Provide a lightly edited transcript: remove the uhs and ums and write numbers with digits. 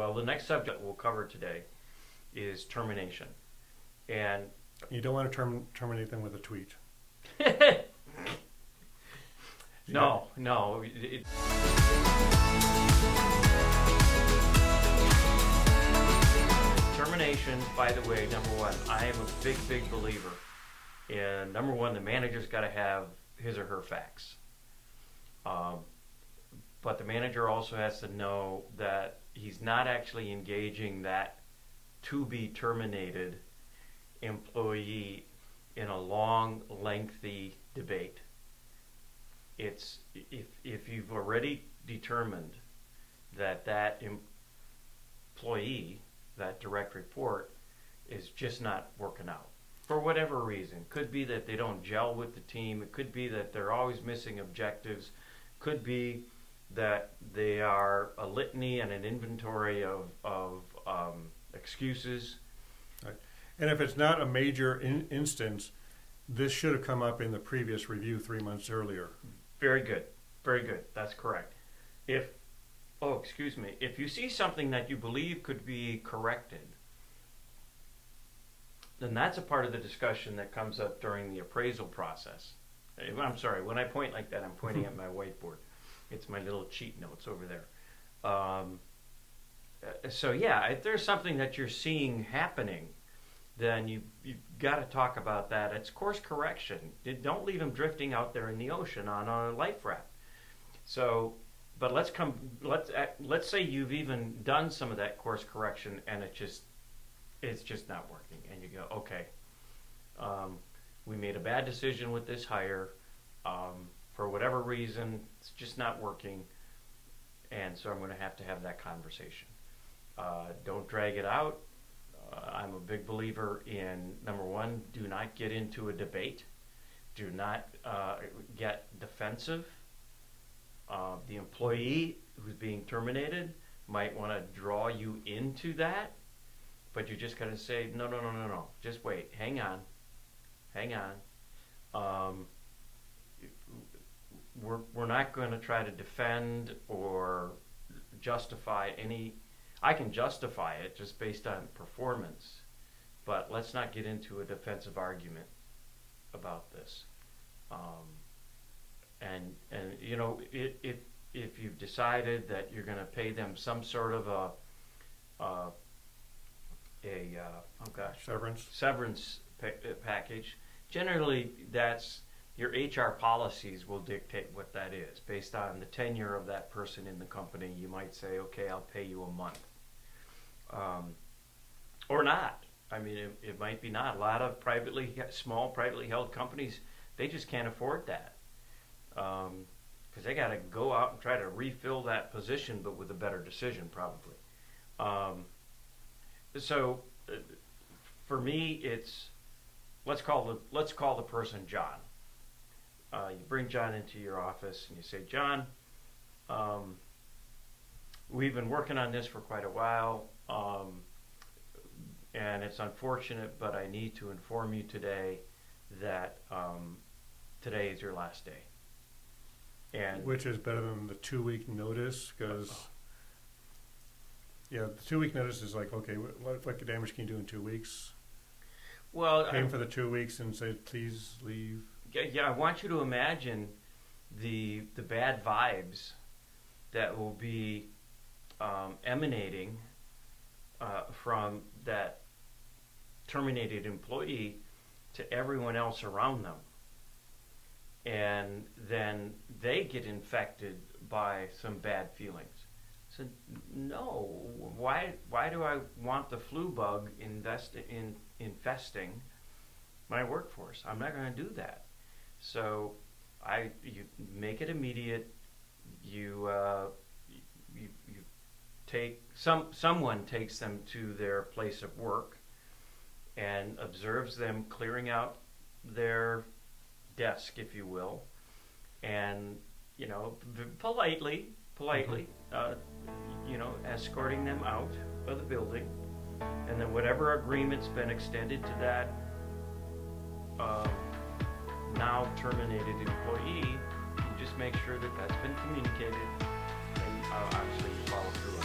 Well, the next subject we'll cover today is termination. And You don't want to terminate them with a tweet. no. Termination, by the way, number one, I am a big believer in, number one, the manager's got to have his or her facts. But the manager also has to know that he's not actually engaging that to be terminated employee in a long, lengthy debate. It's if you've already determined that employee, that direct report, is just not working out for whatever reason. Could be that they don't gel with the team. It could be that they're always missing objectives. Could be that they are a litany and an inventory of excuses. Right. And if it's not a major instance, this should have come up in the previous review 3 months earlier. Very good. That's correct. If you see something that you believe could be corrected, then that's a part of the discussion that comes up during the appraisal process. I'm sorry, when I point like that, I'm pointing at my whiteboard. It's my little cheat notes over there. So yeah, if there's something that you're seeing happening, then you've got to talk about that. It's course correction. Don't leave them drifting out there in the ocean on a life raft. So, but let's say you've even done some of that course correction and it's just not working, and you go, okay, we made a bad decision with this hire. For whatever reason, it's just not working, and so I'm going to have that conversation. Don't drag it out. I'm a big believer in, number one, do not get into a debate. Do not get defensive. The employee who's being terminated might want to draw you into that, but you just got to say, no. Just wait. Hang on. We're not going to try to defend or justify any. I can justify it just based on performance, but let's not get into a defensive argument about this. And you know, if you've decided that you're going to pay them some sort of severance package, generally that's your HR policies will dictate what that is. Based on the tenure of that person in the company, you might say, okay, I'll pay you a month. Or not. I mean, it might be not. A lot of small privately held companies, they just can't afford that. Because they got to go out and try to refill that position, but with a better decision probably. So for me, it's, let's call the person John. You bring John into your office and you say, John, we've been working on this for quite a while, and it's unfortunate, but I need to inform you today that today is your last day. And which is better than the 2-week notice, because the 2-week notice is like, okay, what damage can you do in 2 weeks? Well, pay him for the 2 weeks and say, please leave. Yeah, I want you to imagine the bad vibes that will be emanating from that terminated employee to everyone else around them. And then they get infected by some bad feelings. So no, why do I want the flu bug infesting my workforce? I'm not going to do that. So you make it immediate. You take someone takes them to their place of work and observes them clearing out their desk, if you will, and politely, escorting them out of the building, and then whatever agreement's been extended to that now terminated employee, you just make sure that that's been communicated, and obviously you follow through